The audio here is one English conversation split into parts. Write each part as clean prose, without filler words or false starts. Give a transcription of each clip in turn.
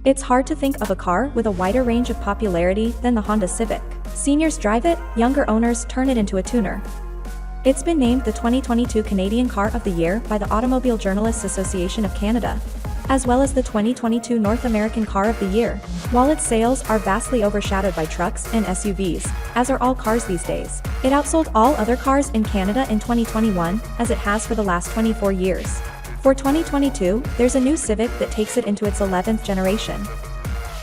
It's hard to think of a car with a wider range of popularity than the Honda Civic. Seniors drive it, younger owners turn it into a tuner. It's been named the 2022 Canadian Car of the Year by the Automobile Journalists Association of Canada, as well as the 2022 North American Car of the Year. While its sales are vastly overshadowed by trucks and SUVs, as are all cars these days, it outsold all other cars in Canada in 2021, as it has for the last 24 years. For 2022, there's a new Civic that takes it into its 11th generation.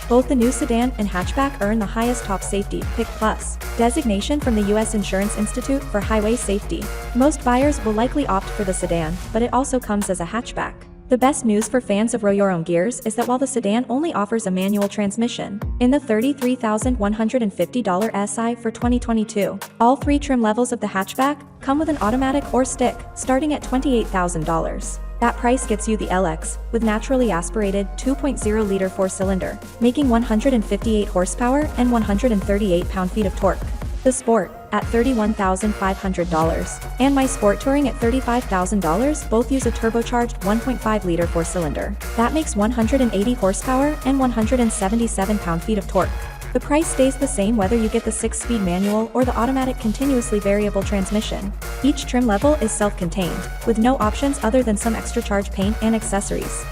Both the new sedan and hatchback earn the highest top safety Pick Plus designation from the U.S. Insurance Institute for Highway Safety. Most buyers will likely opt for the sedan, but it also comes as a hatchback. The best news for fans of row your own gears is that while the sedan only offers a manual transmission, in the $33,150 SI for 2022, all three trim levels of the hatchback come with an automatic or stick, starting at $28,000. That price gets you the LX, with naturally aspirated 2.0-liter four-cylinder, making 158 horsepower and 138 pound-feet of torque. The Sport, at $31,500, and My Sport Touring at $35,000 both use a turbocharged 1.5-liter four-cylinder. That makes 180 horsepower and 177 pound-feet of torque. The price stays the same whether you get the 6-speed manual or the automatic continuously variable transmission. Each trim level is self-contained, with no options other than some extra charge paint and accessories.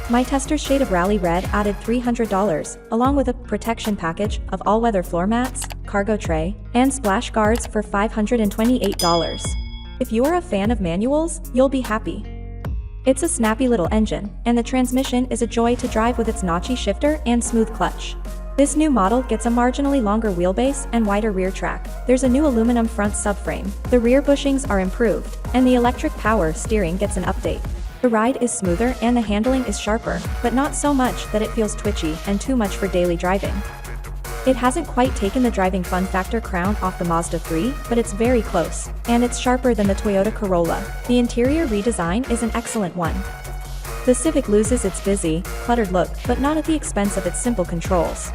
My Tester's shade of Rally Red added $300, along with a protection package of all-weather floor mats, cargo tray, and splash guards for $528. If you are a fan of manuals, you'll be happy. It's a snappy little engine, and the transmission is a joy to drive with its notchy shifter and smooth clutch. This new model gets a marginally longer wheelbase and wider rear track. There's a new aluminum front subframe, the rear bushings are improved, and the electric power steering gets an update. The ride is smoother and the handling is sharper, but not so much that it feels twitchy and too much for daily driving. It hasn't quite taken the driving fun factor crown off the Mazda 3, but it's very close, and it's sharper than the Toyota Corolla. The interior redesign is an excellent one. The Civic loses its busy, cluttered look, but not at the expense of its simple controls.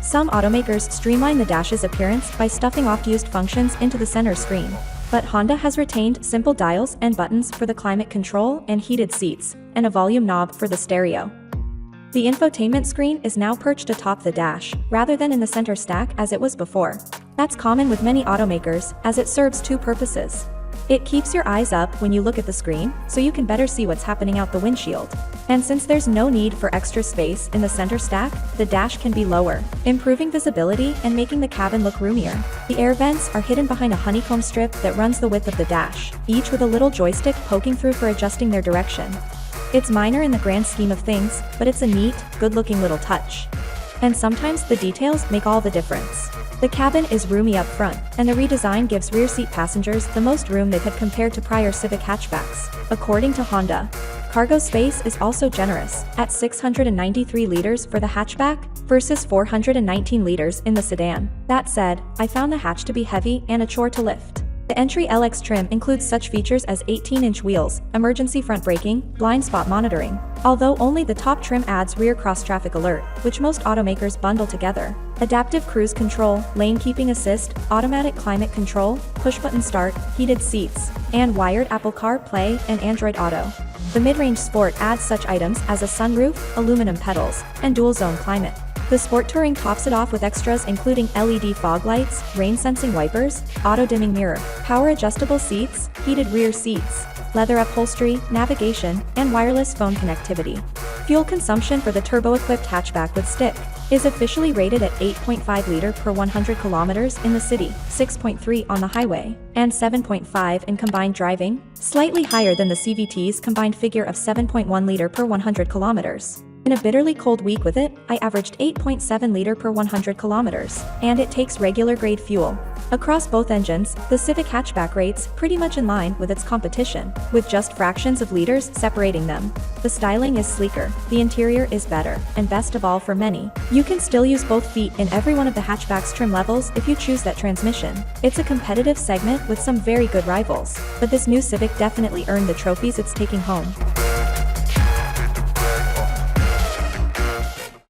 Some automakers streamline the dash's appearance by stuffing oft-used functions into the center screen, but Honda has retained simple dials and buttons for the climate control and heated seats, and a volume knob for the stereo. The infotainment screen is now perched atop the dash, rather than in the center stack as it was before. That's common with many automakers, as it serves two purposes. It keeps your eyes up when you look at the screen, so you can better see what's happening out the windshield. And since there's no need for extra space in the center stack, the dash can be lower, improving visibility and making the cabin look roomier. The air vents are hidden behind a honeycomb strip that runs the width of the dash, each with a little joystick poking through for adjusting their direction. It's minor in the grand scheme of things, but it's a neat, good-looking little touch. And sometimes the details make all the difference. The cabin is roomy up front, and the redesign gives rear seat passengers the most room they've had compared to prior Civic hatchbacks, according to Honda. Cargo space is also generous, at 693 liters for the hatchback, versus 419 liters in the sedan. That said, I found the hatch to be heavy and a chore to lift. The entry LX trim includes such features as 18-inch wheels, emergency front braking, blind spot monitoring, although only the top trim adds rear cross-traffic alert, which most automakers bundle together. Adaptive cruise control, lane keeping assist, automatic climate control, push-button start, heated seats, and wired Apple CarPlay and Android Auto. The mid-range Sport adds such items as a sunroof, aluminum pedals, and dual-zone climate. The Sport Touring tops it off with extras including LED fog lights, rain-sensing wipers, auto-dimming mirror, power-adjustable seats, heated rear seats, leather upholstery, navigation, and wireless phone connectivity. Fuel consumption for the turbo-equipped hatchback with stick is officially rated at 8.5 liter per 100 kilometers in the city, 6.3 on the highway, and 7.5 in combined driving, slightly higher than the CVT's combined figure of 7.1 liter per 100 kilometers. In a bitterly cold week with it, I averaged 8.7 liter per 100 kilometers, and it takes regular grade fuel. Across both engines, the Civic hatchback rates pretty much in line with its competition, with just fractions of liters separating them. The styling is sleeker, the interior is better, and best of all for many, you can still use both feet in every one of the hatchback's trim levels if you choose that transmission. It's a competitive segment with some very good rivals, but this new Civic definitely earned the trophies it's taking home.